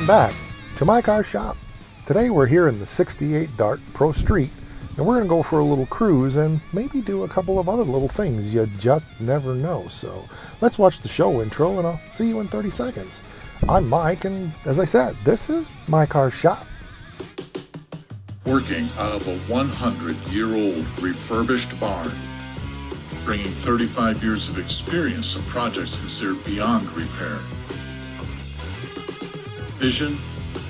welcome back to my car shop. Today we're here in the 68 Dart Pro Street, and we're going to go for a little cruise and maybe do a couple of other little things you just never know. So let's watch the show intro and I'll see you in 30 seconds. I'm Mike, and as I said, this is my car shop. Working out of a 100-year-old refurbished barn, bringing 35 years of experience to projects considered beyond repair. Vision,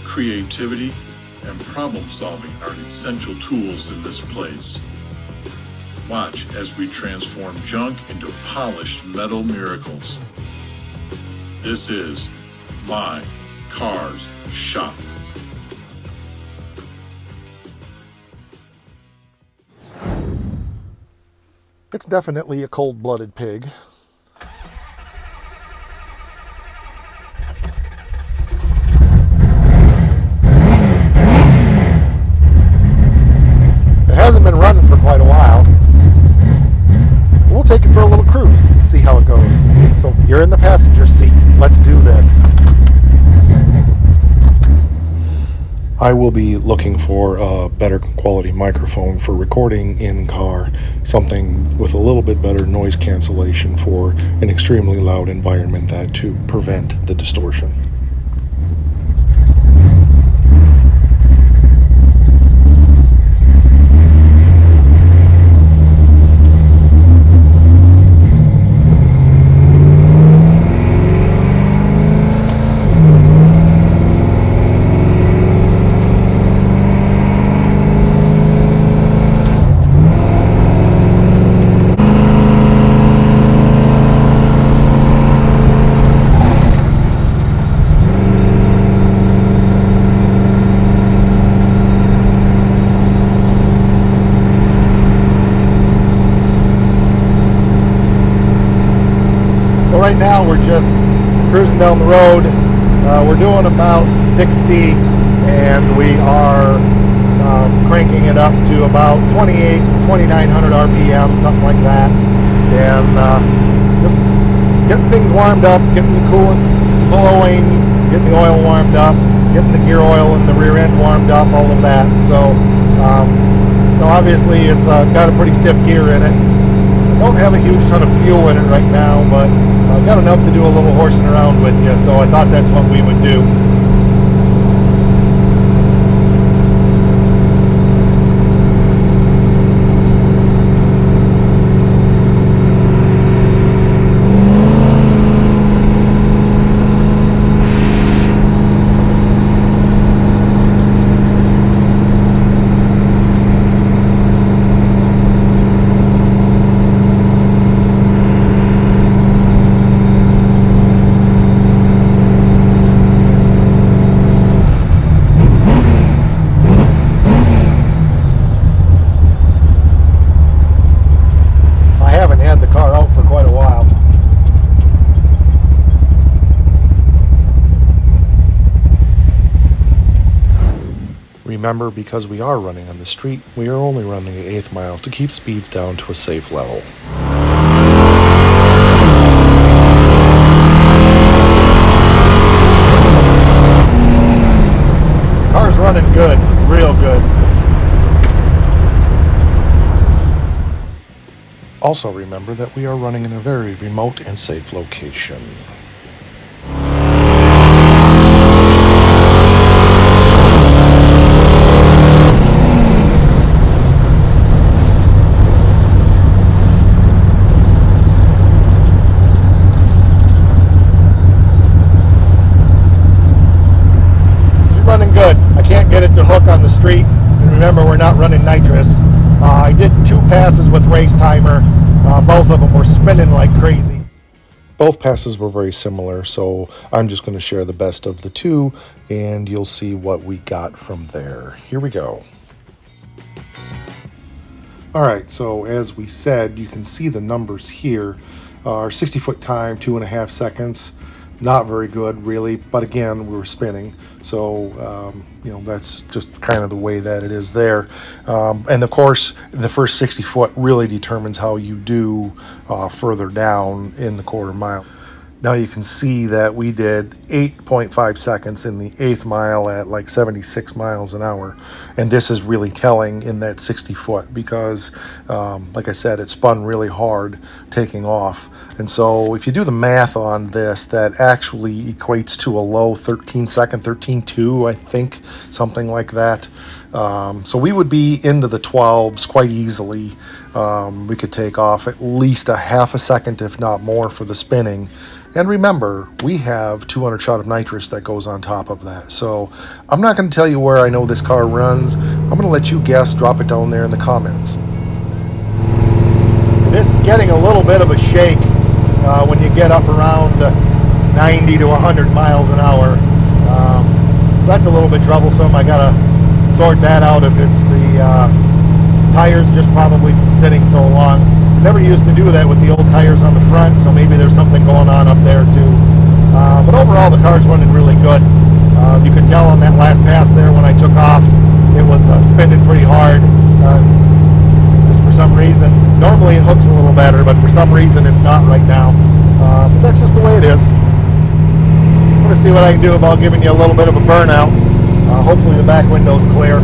creativity, and problem solving are essential tools in this place. Watch as we transform junk into polished metal miracles. This is My Cars Shop. It's definitely a cold-blooded pig. It hasn't been running for quite a while. We'll take it for a little cruise and see how it goes. So you're in the passenger seat. Let's do this. I will be looking for a better quality microphone for recording in car, something with a little bit better noise cancellation for an extremely loud environment that to prevent the distortion. Right now we're just cruising down the road. We're doing about 60 and we are cranking it up to about 2,900 RPM, something like that. And just getting things warmed up, getting the coolant flowing, getting the oil warmed up, getting the gear oil and the rear end warmed up, all of that. So, obviously it's got a pretty stiff gear in it. Don't have a huge ton of fuel in it right now, but I've got enough to do a little horsing around with you, so I thought that's what we would do. Remember, because we are running on the street, we are only running the 8th mile to keep speeds down to a safe level. Car's running good, real good. Also remember that we are running in a very remote and safe location. Get it to hook on the street, and remember, we're not running nitrous. I did 2 passes with race timer. Both of them were spinning like crazy. Both passes were very similar, so I'm just going to share the best of the two, and you'll see what we got from there. Here we go. Alright, so as we said, you can see the numbers here. Our 60-foot time, 2.5 seconds. Not very good, really, but again, we were spinning, so that's just kind of the way that it is there. And of course, the first 60 foot really determines how you do further down in the quarter mile. Now you can see that we did 8.5 seconds in the 8th mile at like 76 miles an hour. And this is really telling in that 60 foot because, like I said, it spun really hard taking off. And so if you do the math on this, that actually equates to a low 13 second, 13.2, I think, something like that. So we would be into the 12s quite easily. We could take off at least a half a second, if not more, for the spinning. And remember, we have 200 shot of nitrous that goes on top of that. So I'm not going to tell you where I know this car runs. I'm going to let you guess. Drop it down there in the comments. This getting a little bit of a shake when you get up around 90 to 100 miles an hour. That's a little bit troublesome. I got to sort that out if it's the tires, just probably from sitting so long. Never used to do that with the old tires on the front, so maybe there's something going on up there too. But overall, the car's running really good. You could tell on that last pass there when I took off, it was spinning pretty hard. Just for some reason, normally it hooks a little better, but for some reason it's not right now. But that's just the way it is. I'm going to see what I can do about giving you a little bit of a burnout. Hopefully the back window's clear.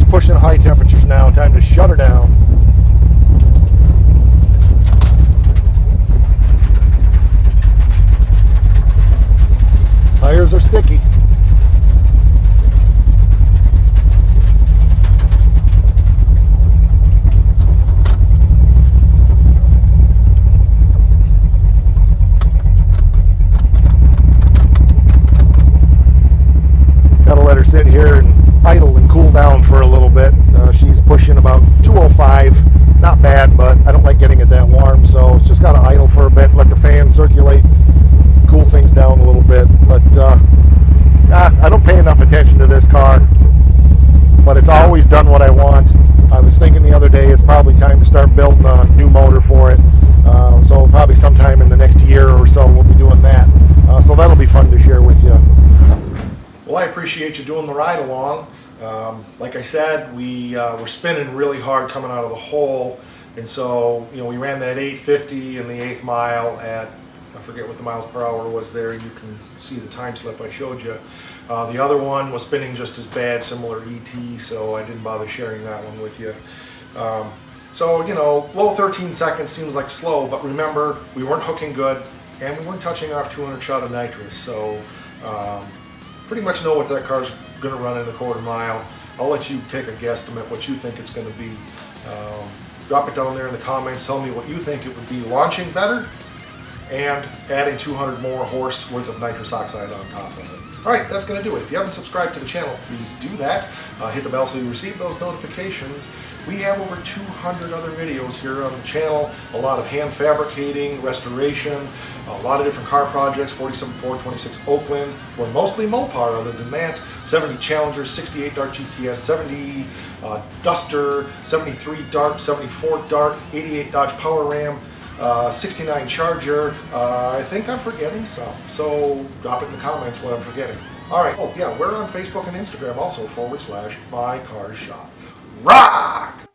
Pushing high temperatures now. Time to shut her down. Tires are sticky. Gotta let her sit here and idle and cool down for a little bit. She's pushing about 205, not bad, but I don't like getting it that warm, so it's just got to idle for a bit, let the fan circulate, cool things down a little bit. But I don't pay enough attention to this car, but it's always done what I want. I was thinking the other day it's probably time to start building a new motor for it, so probably sometime in the next year or so we'll be doing that. So that'll be fun to share with you. Well, I appreciate you doing the ride along. Like I said, we were spinning really hard coming out of the hole, and so we ran that 850 in the 8th mile at, I forget what the miles per hour was there. You can see the time slip I showed you. The other one was spinning just as bad, similar ET, so I didn't bother sharing that one with you. So low 13 seconds seems like slow, but remember, we weren't hooking good and we weren't touching off 200 shot of nitrous, so pretty much know what that car's going to run in the quarter mile. I'll let you take a guesstimate what you think it's going to be. Drop it down there in the comments. Tell me what you think it would be launching better and adding 200 more horse worth of nitrous oxide on top of it. All right, that's going to do it. If you haven't subscribed to the channel, please do that. Hit the bell so you receive those notifications. We have over 200 other videos here on the channel. A lot of hand fabricating, restoration, a lot of different car projects, 47 Ford, 26 Oakland. We're mostly Mopar other than that. 70 Challenger, 68 Dart GTS, 70 Duster, 73 Dart, 74 Dart, 88 Dodge Power Ram, 69 Charger. I think I'm forgetting some, so drop it in the comments what I'm forgetting. All right, oh yeah, we're on Facebook and Instagram also /My Cars Shop. Rock!